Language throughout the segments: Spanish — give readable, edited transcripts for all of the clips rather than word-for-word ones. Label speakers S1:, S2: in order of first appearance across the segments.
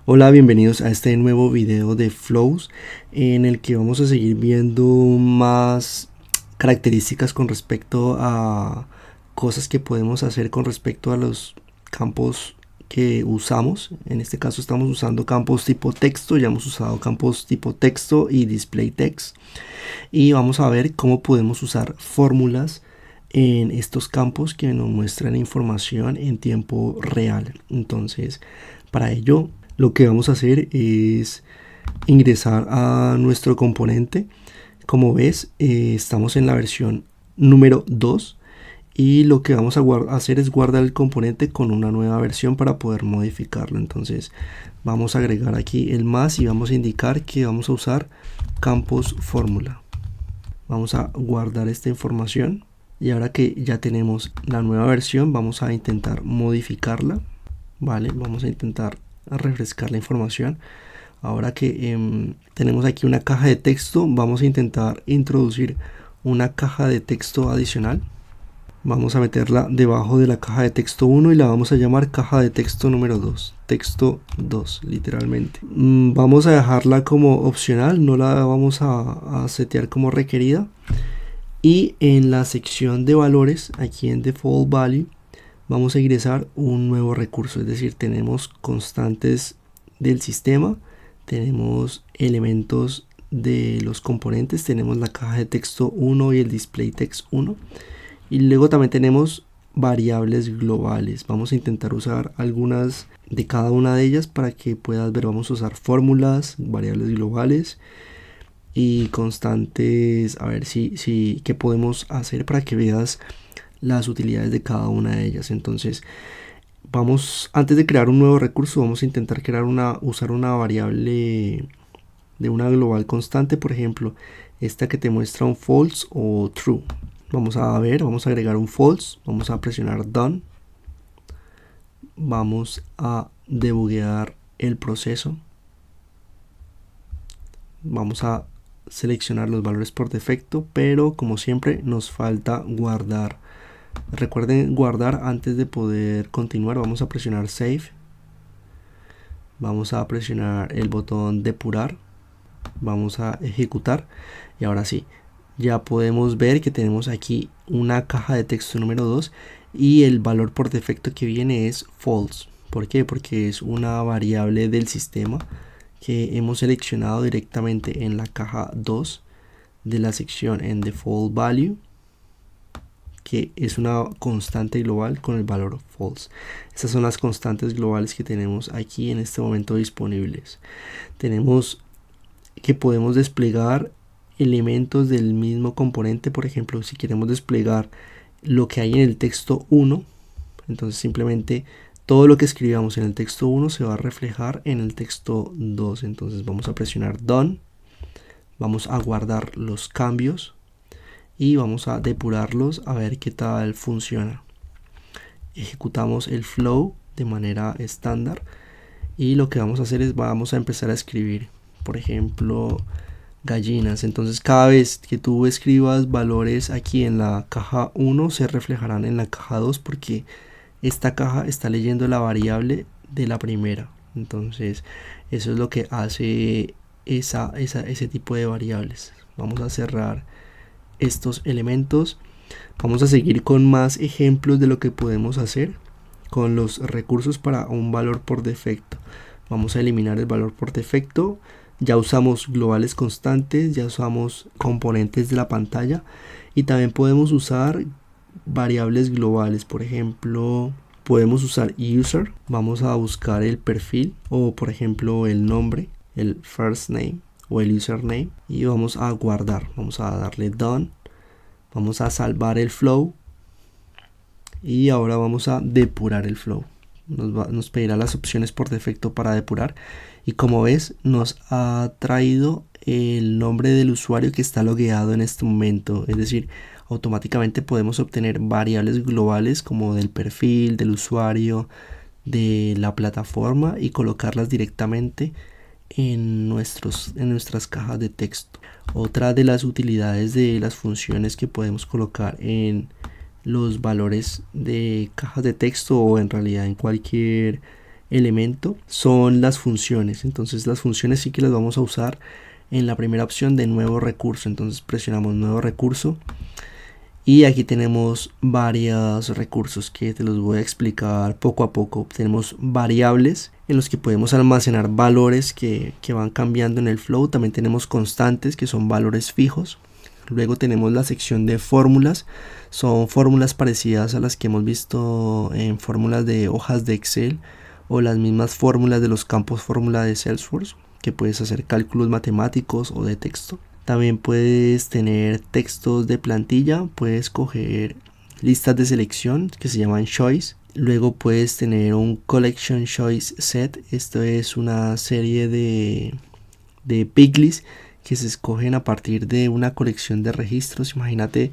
S1: Hola, bienvenidos a este nuevo video de Flows en el que vamos a seguir viendo más características con respecto a cosas que podemos hacer con respecto a los campos que usamos. En este caso estamos usando campos tipo texto, ya hemos usado campos tipo texto y display text, y vamos a ver cómo podemos usar fórmulas en estos campos que nos muestran información en tiempo real. Entonces, para ello lo que vamos a hacer es ingresar a nuestro componente. Como ves, estamos en la versión número 2 y lo que vamos a hacer es guardar el componente con una nueva versión para poder modificarlo. Entonces vamos a agregar aquí el más y vamos a indicar que vamos a usar campos fórmula. Vamos a guardar esta información y ahora que ya tenemos la nueva versión vamos a intentar modificarla. Vale, vamos a intentar refrescar la información. Ahora que tenemos aquí una caja de texto, vamos a intentar introducir una caja de texto adicional. Vamos a meterla debajo de la caja de texto 1 y la vamos a llamar caja de texto número 2, texto 2 literalmente. Vamos a dejarla como opcional, no la vamos a setear como requerida. Y en la sección de valores, aquí en default value, vamos a ingresar un nuevo recurso, es decir, tenemos constantes del sistema, tenemos elementos de los componentes, tenemos la caja de texto 1 y el display text 1, y luego también tenemos variables globales. Vamos a intentar usar algunas de cada una de ellas para que puedas ver. Vamos a usar fórmulas, variables globales y constantes. A ver si qué podemos hacer para que veas las utilidades de cada una de ellas. Entonces antes de crear un nuevo recurso, vamos a intentar usar una variable de una global constante, por ejemplo esta que te muestra un false o true. Vamos a agregar un false, vamos a presionar done, vamos a debuguear el proceso, vamos a seleccionar los valores por defecto, pero como siempre nos falta guardar. Recuerden guardar antes de poder continuar. Vamos a presionar save, vamos a presionar el botón depurar, vamos a ejecutar y ahora sí, ya podemos ver que tenemos aquí una caja de texto número 2 y el valor por defecto que viene es false. ¿Por qué? Porque es una variable del sistema que hemos seleccionado directamente en la caja 2 de la sección en default value, que es una constante global con el valor false. Estas son las constantes globales que tenemos aquí en este momento disponibles. Tenemos que podemos desplegar elementos del mismo componente. Por ejemplo, si queremos desplegar lo que hay en el texto 1, entonces simplemente todo lo que escribamos en el texto 1 se va a reflejar en el texto 2. Entonces vamos a presionar done, vamos a guardar los cambios y vamos a depurarlos a ver qué tal funciona. Ejecutamos el flow de manera estándar y lo que vamos a hacer es vamos a empezar a escribir, por ejemplo, gallinas. Entonces cada vez que tú escribas valores aquí en la caja 1 se reflejarán en la caja 2 porque esta caja está leyendo la variable de la primera. Entonces eso es lo que hace ese tipo de variables. Vamos a cerrar estos elementos. Vamos a seguir con más ejemplos de lo que podemos hacer con los recursos para un valor por defecto. Vamos a eliminar el valor por defecto. Ya usamos globales constantes, ya usamos componentes de la pantalla y también podemos usar variables globales. Por ejemplo, podemos usar user. Vamos a buscar el perfil o por ejemplo el nombre, el first name o el username, y vamos a guardar. Vamos a darle done, vamos a salvar el flow y ahora vamos a depurar el flow. Nos pedirá las opciones por defecto para depurar y como ves nos ha traído el nombre del usuario que está logueado en este momento. Es decir, automáticamente podemos obtener variables globales como del perfil, del usuario, de la plataforma y colocarlas directamente en nuestras cajas de texto. Otra de las utilidades de las funciones que podemos colocar en los valores de cajas de texto o en realidad en cualquier elemento son las funciones. Entonces las funciones sí que las vamos a usar en la primera opción de nuevo recurso. Entonces presionamos nuevo recurso y aquí tenemos varios recursos que te los voy a explicar poco a poco. Tenemos variables en los que podemos almacenar valores que van cambiando en el flow. También tenemos constantes, que son valores fijos. Luego tenemos la sección de fórmulas. Son fórmulas parecidas a las que hemos visto en fórmulas de hojas de Excel o las mismas fórmulas de los campos fórmula de Salesforce, que puedes hacer cálculos matemáticos o de texto. También puedes tener textos de plantilla, puedes coger listas de selección que se llaman choice. Luego puedes tener un collection choice set. Esto es una serie de picklists que se escogen a partir de una colección de registros. Imagínate,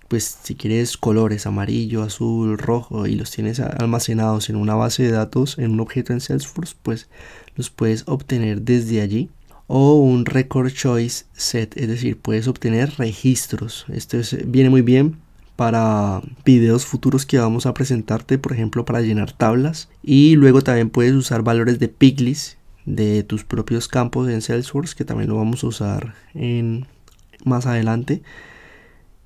S1: pues si quieres colores amarillo, azul, rojo y los tienes almacenados en una base de datos, en un objeto en Salesforce, pues los puedes obtener desde allí. O un record choice set, es decir, puedes obtener registros. Esto viene muy bien para videos futuros que vamos a presentarte, por ejemplo para llenar tablas. Y luego también puedes usar valores de picklist de tus propios campos en Salesforce, que también lo vamos a usar más adelante.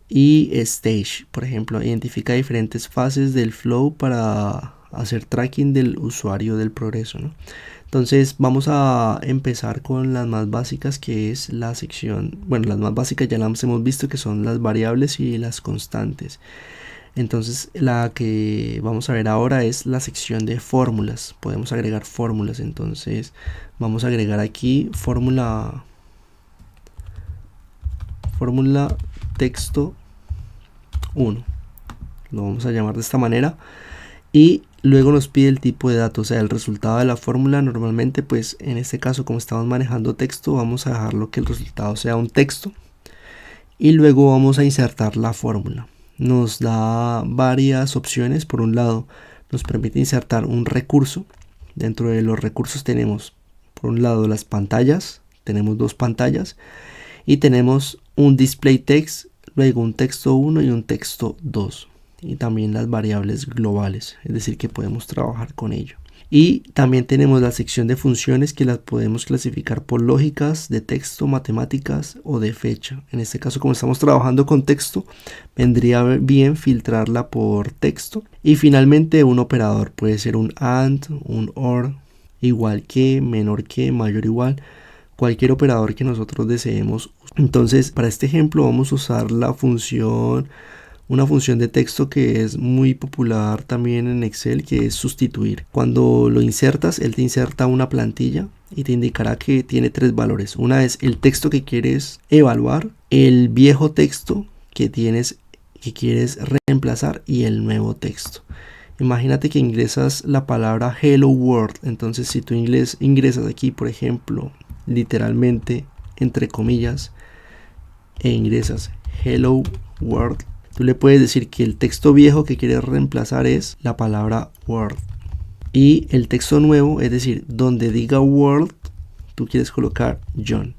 S1: Y stage, por ejemplo, identifica diferentes fases del flow para hacer tracking del usuario del progreso, ¿no? Entonces vamos a empezar con las más básicas, que es la sección, bueno, las más básicas ya las hemos visto, que son las variables y las constantes. Entonces la que vamos a ver ahora es la sección de fórmulas. Podemos agregar fórmulas. Entonces vamos a agregar aquí fórmula texto 1. Lo vamos a llamar de esta manera. Y luego nos pide el tipo de datos, o sea, el resultado de la fórmula. Normalmente, pues en este caso, como estamos manejando texto, vamos a dejarlo que el resultado sea un texto. Y luego vamos a insertar la fórmula. Nos da varias opciones. Por un lado, nos permite insertar un recurso. Dentro de los recursos tenemos, por un lado, las pantallas. Tenemos dos pantallas. Y tenemos un display text, luego un texto 1 y un texto 2. Y también las variables globales, es decir, que podemos trabajar con ello. Y también tenemos la sección de funciones, que las podemos clasificar por lógicas, de texto, matemáticas o de fecha. En este caso, como estamos trabajando con texto, vendría bien filtrarla por texto. Y finalmente un operador, puede ser un AND, un OR, igual que, menor que, mayor igual, cualquier operador que nosotros deseemos. Entonces, para este ejemplo vamos a usar una función de texto que es muy popular también en Excel, que es sustituir. Cuando lo insertas, él te inserta una plantilla y te indicará que tiene tres valores. Una es el texto que quieres evaluar, el viejo texto que quieres reemplazar y el nuevo texto. Imagínate que ingresas la palabra Hello World. Entonces, si tú ingresas aquí, por ejemplo, literalmente, entre comillas, e ingresas Hello World, tú le puedes decir que el texto viejo que quieres reemplazar es la palabra world. Y el texto nuevo, es decir, donde diga world, tú quieres colocar John.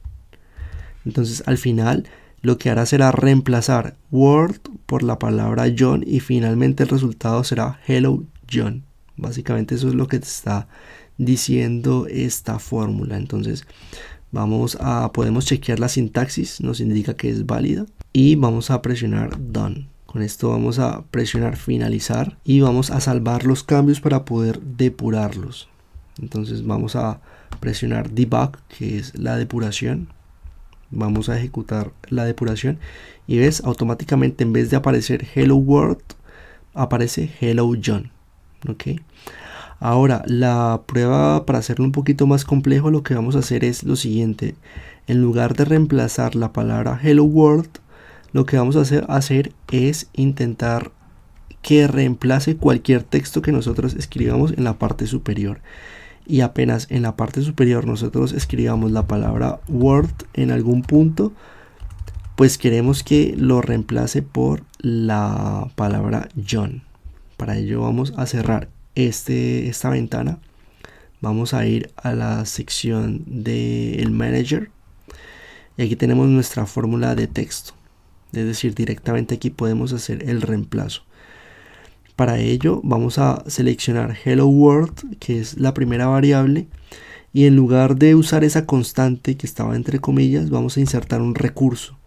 S1: Entonces al final lo que hará será reemplazar world por la palabra John y finalmente el resultado será Hello John. Básicamente eso es lo que te está diciendo esta fórmula. Entonces podemos chequear la sintaxis, nos indica que es válida. Y vamos a presionar Done. Con esto vamos a presionar finalizar y vamos a salvar los cambios para poder depurarlos. Entonces vamos a presionar Debug, que es la depuración. Vamos a ejecutar la depuración y ves, automáticamente en vez de aparecer Hello World, aparece Hello John. ¿Ok? Ahora, la prueba, para hacerlo un poquito más complejo, lo que vamos a hacer es lo siguiente. En lugar de reemplazar la palabra Hello World, lo que vamos a hacer es intentar que reemplace cualquier texto que nosotros escribamos en la parte superior. Y apenas en la parte superior nosotros escribamos la palabra Word en algún punto, pues queremos que lo reemplace por la palabra John. Para ello vamos a cerrar esta ventana. Vamos a ir a la sección del Manager. Y aquí tenemos nuestra fórmula de texto. Es decir, directamente aquí podemos hacer el reemplazo. Para ello vamos a seleccionar Hello World, que es la primera variable, y en lugar de usar esa constante que estaba entre comillas, vamos a insertar un recurso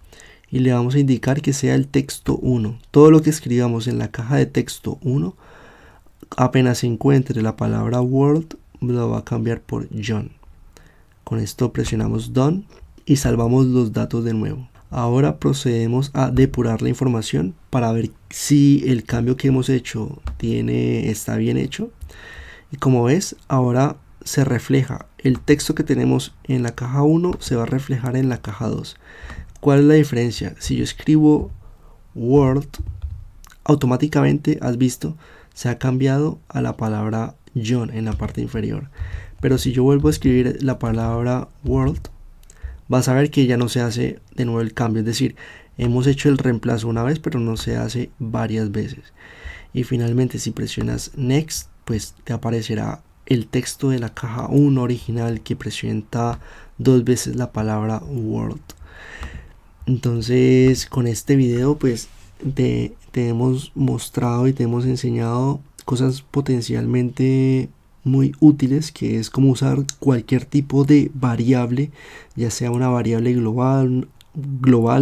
S1: y le vamos a indicar que sea el texto 1. Todo lo que escribamos en la caja de texto 1, apenas se encuentre la palabra world, lo va a cambiar por John. Con esto presionamos Done y salvamos los datos de nuevo. Ahora procedemos a depurar la información para ver si el cambio que hemos hecho está bien hecho. Y como ves, ahora se refleja el texto que tenemos en la caja 1, se va a reflejar en la caja 2. ¿Cuál es la diferencia? Si yo escribo Word, automáticamente, has visto, se ha cambiado a la palabra John en la parte inferior. Pero si yo vuelvo a escribir la palabra World, vas a ver que ya no se hace de nuevo el cambio. Es decir, hemos hecho el reemplazo una vez, pero no se hace varias veces. Y finalmente, si presionas Next, pues te aparecerá el texto de la caja 1 original que presenta 2 veces la palabra World. Entonces, con este video, pues te hemos mostrado y te hemos enseñado cosas potencialmente muy útiles, que es como usar cualquier tipo de variable, ya sea una variable global,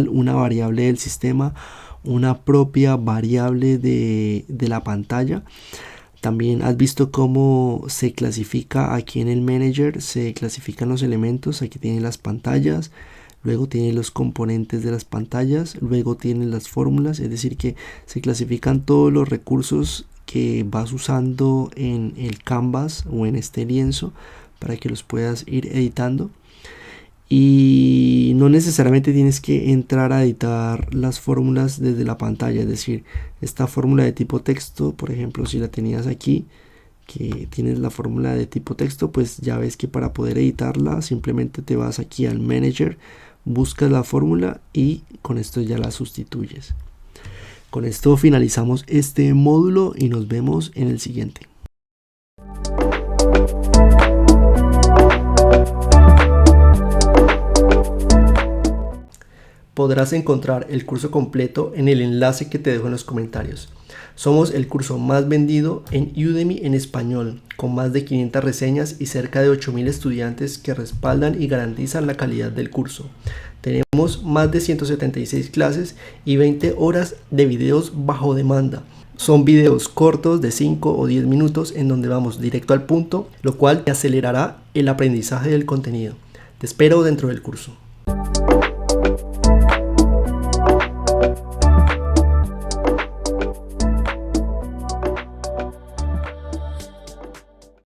S1: una variable del sistema, una propia variable de la pantalla. También has visto cómo se clasifica aquí en el manager, se clasifican los elementos. Aquí tienen las pantallas, luego tiene los componentes de las pantallas, luego tienen las fórmulas, es decir que se clasifican todos los recursos que vas usando en el canvas o en este lienzo para que los puedas ir editando. Y no necesariamente tienes que entrar a editar las fórmulas desde la pantalla, es decir, esta fórmula de tipo texto, por ejemplo, si la tenías aquí, que tienes la fórmula de tipo texto, pues ya ves que para poder editarla simplemente te vas aquí al manager, buscas la fórmula y con esto ya la sustituyes. Con esto finalizamos este módulo y nos vemos en el siguiente. Podrás encontrar el curso completo en el enlace que te dejo en los comentarios. Somos el curso más vendido en Udemy en español, con más de 500 reseñas y cerca de 8000 estudiantes que respaldan y garantizan la calidad del curso. Tenemos más de 176 clases y 20 horas de videos bajo demanda. Son videos cortos de 5 o 10 minutos en donde vamos directo al punto, lo cual te acelerará el aprendizaje del contenido. Te espero dentro del curso.